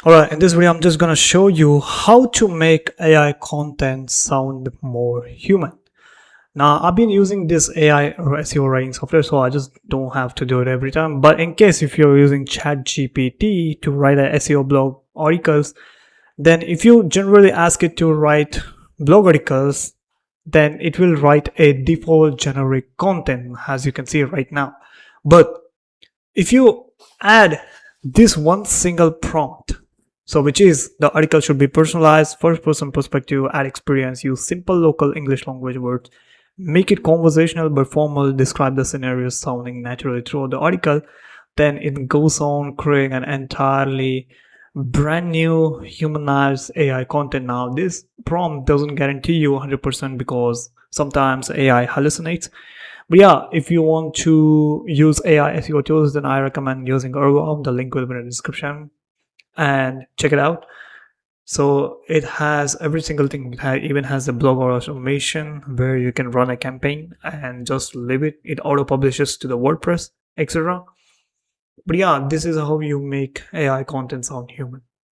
Alright, in this video I'm just gonna show you how to make AI content sound more human. Now I've been using this AI or SEO writing software, so I just don't have to do it every time. But in case if you're using ChatGPT to write a SEO blog articles, then if you generally ask it to write blog articles, then it will write a default generic content as you can see right now. But if you add this one single prompt, so which is the article should be personalized, first person perspective, add experience, use simple local English language words, make it conversational but formal, describe the scenarios sounding naturally throughout the article, then it goes on creating an entirely brand new humanized AI content. Now this prompt doesn't guarantee you 100% because sometimes AI hallucinates. But yeah, if you want to use AI SEO tools, then I recommend using Ergo. The link will be in the description and check it out. So it has every single thing. It even has the blog automation where you can run a campaign and just leave it. It auto publishes to the WordPress, etc. But yeah, this is how you make AI content sound human.